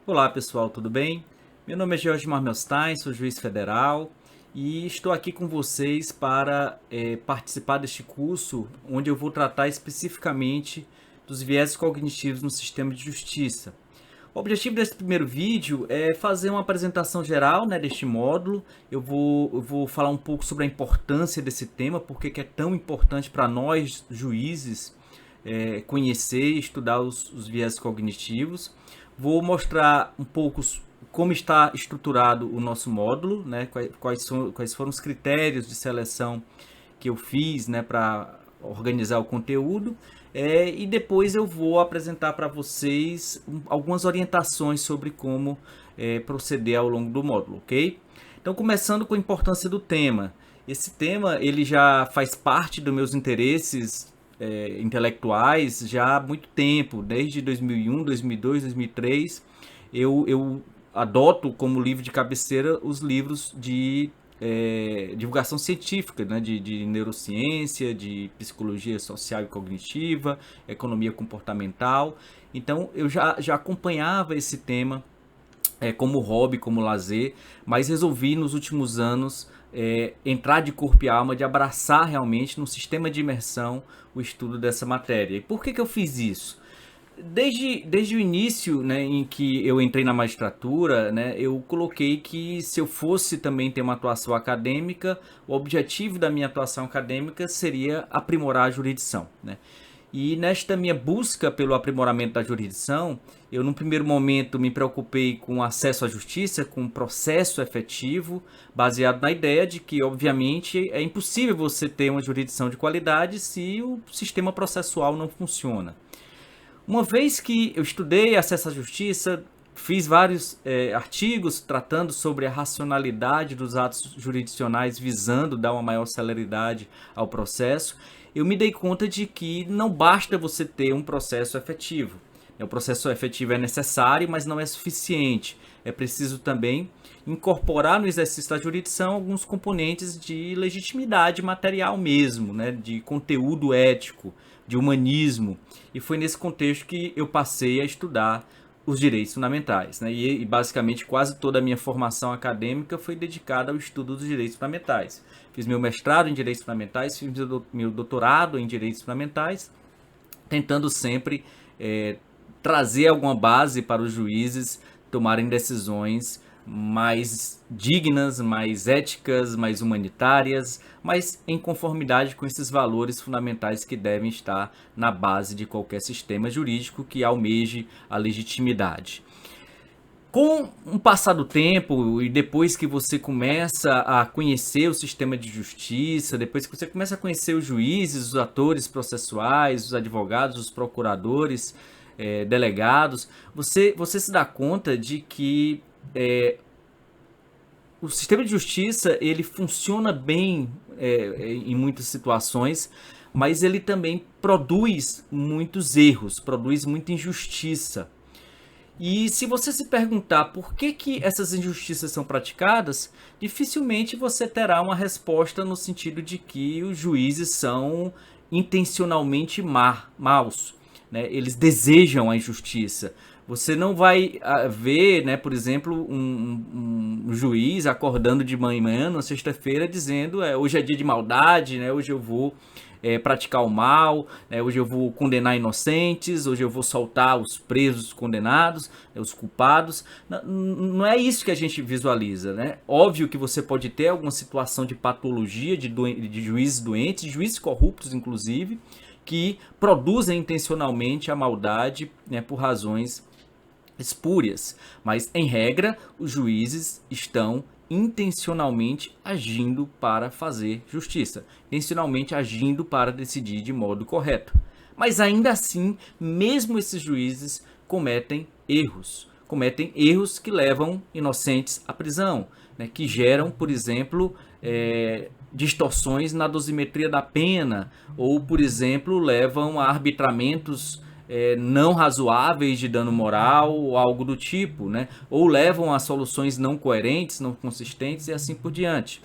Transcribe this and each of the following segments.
Olá pessoal, tudo bem? Meu nome é George Marmelstein, sou juiz federal e estou aqui com vocês para participar deste curso onde eu vou tratar especificamente dos viéses cognitivos no sistema de justiça. O objetivo desse primeiro vídeo é fazer uma apresentação geral, né, deste módulo. Eu vou falar um pouco sobre a importância desse tema, porque que é tão importante para nós juízes conhecer e estudar os viéses cognitivos. Vou mostrar um pouco como está estruturado o nosso módulo, né, quais foram os critérios de seleção que eu fiz, né, para organizar o conteúdo. E depois eu vou apresentar para vocês algumas orientações sobre como proceder ao longo do módulo, ok? Então, começando com a importância do tema. Esse tema ele já faz parte dos meus interesses intelectuais já há muito tempo, desde 2001, 2002, 2003. Eu adoto como livro de cabeceira os livros de divulgação científica, né, de neurociência, de psicologia social e cognitiva, economia comportamental. Então eu já acompanhava esse tema como hobby, como lazer, mas resolvi nos últimos anos entrar de corpo e alma, de abraçar realmente no sistema de imersão o estudo dessa matéria. E por que eu fiz isso? Desde o início, né, em que eu entrei na magistratura, né, eu coloquei que se eu fosse também ter uma atuação acadêmica, o objetivo da minha atuação acadêmica seria aprimorar a jurisdição, né? E nesta minha busca pelo aprimoramento da jurisdição, eu num primeiro momento me preocupei com acesso à justiça, com um processo efetivo, baseado na ideia de que, obviamente, é impossível você ter uma jurisdição de qualidade se o sistema processual não funciona. Uma vez que eu estudei acesso à justiça, fiz vários artigos tratando sobre a racionalidade dos atos jurisdicionais visando dar uma maior celeridade ao processo, eu me dei conta de que não basta você ter um processo efetivo. O processo efetivo é necessário, mas não é suficiente. É preciso também incorporar no exercício da jurisdição alguns componentes de legitimidade material mesmo, né? De conteúdo ético, de humanismo. E foi nesse contexto que eu passei a estudar os direitos fundamentais, né? E basicamente quase toda a minha formação acadêmica foi dedicada ao estudo dos direitos fundamentais. Fiz meu mestrado em direitos fundamentais, fiz meu doutorado em direitos fundamentais, tentando sempre trazer alguma base para os juízes tomarem decisões mais dignas, mais éticas, mais humanitárias, mas em conformidade com esses valores fundamentais que devem estar na base de qualquer sistema jurídico que almeje a legitimidade. Com o passar do tempo e depois que você começa a conhecer o sistema de justiça, depois que você começa a conhecer os juízes, os atores processuais, os advogados, os procuradores, delegados, você se dá conta de que o sistema de justiça ele funciona bem em muitas situações, mas ele também produz muitos erros, produz muita injustiça. E se você se perguntar por que essas injustiças são praticadas, dificilmente você terá uma resposta no sentido de que os juízes são intencionalmente maus, né? Eles desejam a injustiça. Você não vai ver, né, por exemplo, um juiz acordando de manhã, na sexta-feira, dizendo hoje é dia de maldade, né, hoje eu vou praticar o mal, né, hoje eu vou condenar inocentes, hoje eu vou soltar os presos condenados, os culpados. Não é isso que a gente visualiza, né? Óbvio que você pode ter alguma situação de patologia, de juízes doentes, de juízes corruptos, inclusive, que produzem intencionalmente a maldade, né, por razões espúrias, mas em regra os juízes estão intencionalmente agindo para fazer justiça, intencionalmente agindo para decidir de modo correto. Mas ainda assim, mesmo esses juízes cometem erros que levam inocentes à prisão, né, que geram, por exemplo, distorções na dosimetria da pena, ou, por exemplo, levam a arbitramentos não razoáveis de dano moral ou algo do tipo, né? Ou levam a soluções não coerentes, não consistentes e assim por diante.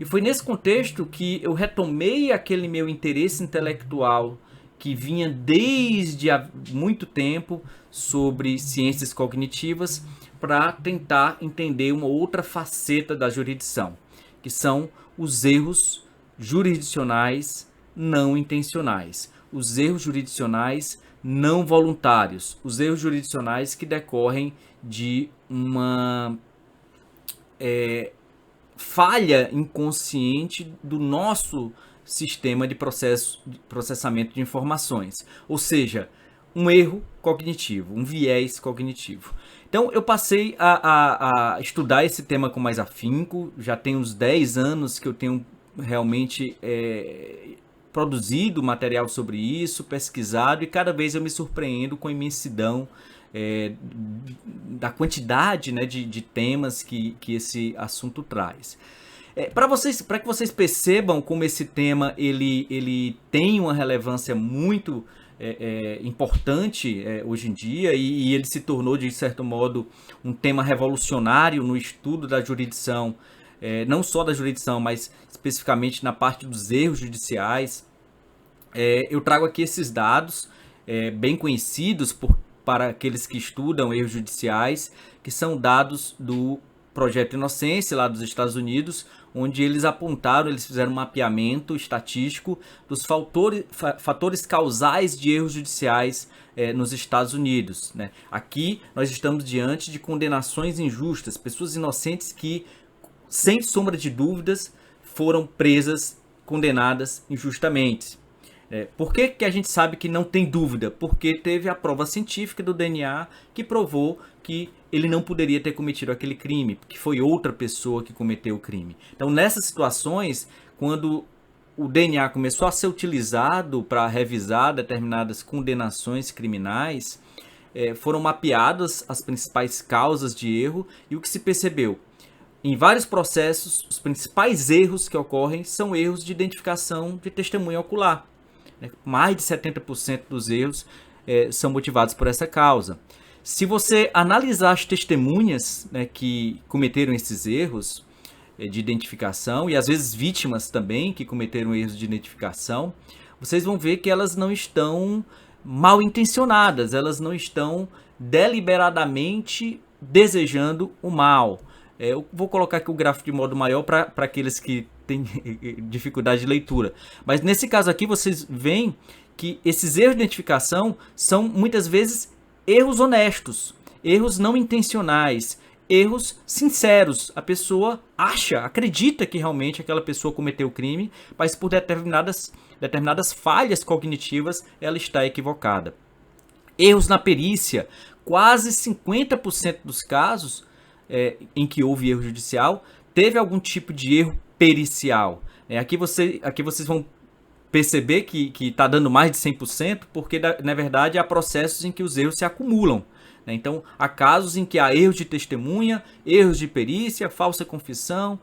E foi nesse contexto que eu retomei aquele meu interesse intelectual que vinha desde há muito tempo sobre ciências cognitivas para tentar entender uma outra faceta da jurisdição, que são os erros jurisdicionais não intencionais, os erros jurisdicionais não voluntários, os erros jurisdicionais que decorrem de uma falha inconsciente do nosso sistema de processamento de informações, ou seja, um erro cognitivo, um viés cognitivo. Então eu passei a estudar esse tema com mais afinco, já tem uns 10 anos que eu tenho realmente produzido material sobre isso, pesquisado, e cada vez eu me surpreendo com a imensidão da quantidade, né, de temas que esse assunto traz. Para que vocês percebam como esse tema ele tem uma relevância muito importante hoje em dia, e ele se tornou, de certo modo, um tema revolucionário no estudo da jurisdição, não só da jurisdição, mas especificamente na parte dos erros judiciais. Eu trago aqui esses dados bem conhecidos para aqueles que estudam erros judiciais, que são dados do Projeto Inocência, lá dos Estados Unidos, onde eles apontaram, eles fizeram um mapeamento estatístico dos fatores causais de erros judiciais nos Estados Unidos, né? Aqui nós estamos diante de condenações injustas, pessoas inocentes que, sem sombra de dúvidas, foram presas, condenadas injustamente. Por que a gente sabe que não tem dúvida? Porque teve a prova científica do DNA que provou que ele não poderia ter cometido aquele crime, que foi outra pessoa que cometeu o crime. Então, nessas situações, quando o DNA começou a ser utilizado para revisar determinadas condenações criminais, foram mapeadas as principais causas de erro, e o que se percebeu? Em vários processos, os principais erros que ocorrem são erros de identificação de testemunha ocular. Mais de 70% dos erros são motivados por essa causa. Se você analisar as testemunhas, né, que cometeram esses erros de identificação, e às vezes vítimas também que cometeram erros de identificação, vocês vão ver que elas não estão mal intencionadas, elas não estão deliberadamente desejando o mal. Eu vou colocar aqui o gráfico de modo maior para aqueles que têm dificuldade de leitura. Mas nesse caso aqui vocês veem que esses erros de identificação são muitas vezes erros honestos, erros não intencionais, erros sinceros. A pessoa acredita que realmente aquela pessoa cometeu o crime, mas por determinadas falhas cognitivas ela está equivocada. Erros na perícia, quase 50% dos casos em que houve erro judicial, teve algum tipo de erro pericial. Aqui vocês vão perceber que está dando mais de 100%, porque na verdade há processos em que os erros se acumulam. Então, há casos em que há erros de testemunha, erros de perícia, falsa confissão,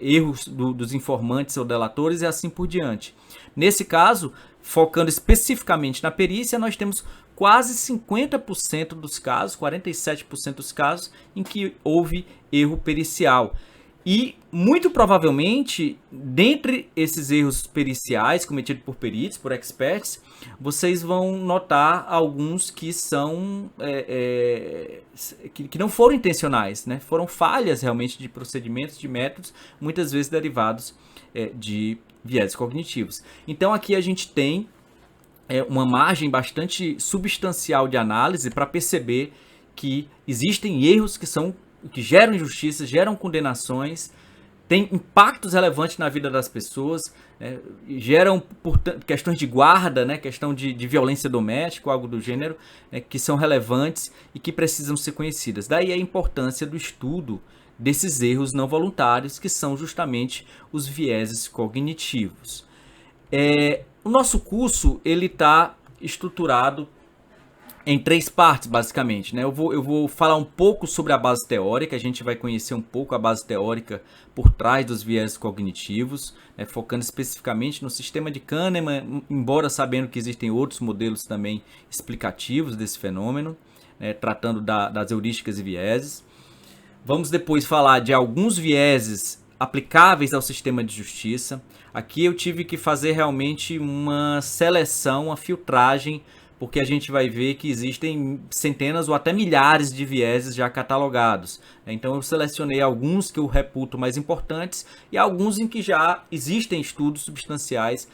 erros dos informantes ou delatores e assim por diante. Nesse caso, focando especificamente na perícia, nós temos quase 50% dos casos, 47% dos casos, em que houve erro pericial. E, muito provavelmente, dentre esses erros periciais cometidos por peritos, por experts, vocês vão notar alguns que são que não foram intencionais, né? Foram falhas realmente de procedimentos, de métodos, muitas vezes derivados de viés cognitivos. Então, aqui a gente tem uma margem bastante substancial de análise para perceber que existem erros que geram injustiças, geram condenações, têm impactos relevantes na vida das pessoas, geram questões de guarda, né, questão de violência doméstica, algo do gênero, que são relevantes e que precisam ser conhecidas. Daí a importância do estudo desses erros não voluntários, que são justamente os vieses cognitivos. O nosso curso ele está estruturado em 3 partes, basicamente, né? Eu vou falar um pouco sobre a base teórica, a gente vai conhecer um pouco a base teórica por trás dos viés cognitivos, focando especificamente no sistema de Kahneman, embora sabendo que existem outros modelos também explicativos desse fenômeno, tratando das heurísticas e vieses. Vamos depois falar de alguns vieses aplicáveis ao sistema de justiça. Aqui eu tive que fazer realmente uma seleção, uma filtragem, porque a gente vai ver que existem centenas ou até milhares de vieses já catalogados. Então eu selecionei alguns que eu reputo mais importantes e alguns em que já existem estudos substanciais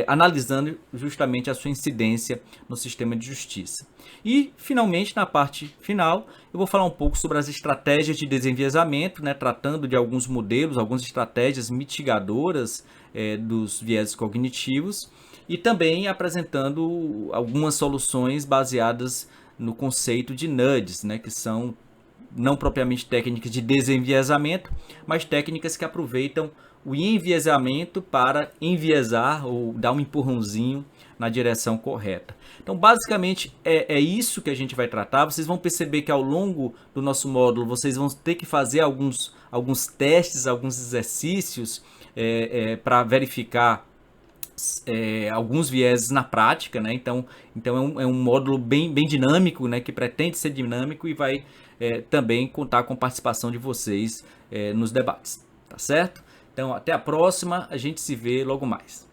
analisando justamente a sua incidência no sistema de justiça. E, finalmente, na parte final, eu vou falar um pouco sobre as estratégias de desenviesamento, né, tratando de alguns modelos, algumas estratégias mitigadoras dos vieses cognitivos e também apresentando algumas soluções baseadas no conceito de nudges, né, que são não propriamente técnicas de desenviesamento, mas técnicas que aproveitam o enviesamento para enviesar ou dar um empurrãozinho na direção correta. Então, basicamente, é isso que a gente vai tratar. Vocês vão perceber que ao longo do nosso módulo, vocês vão ter que fazer alguns testes, alguns exercícios para verificar alguns vieses na prática, né? Então é um módulo bem dinâmico, né? Que pretende ser dinâmico e vai também contar com a participação de vocês nos debates, tá certo? Então até a próxima, a gente se vê logo mais.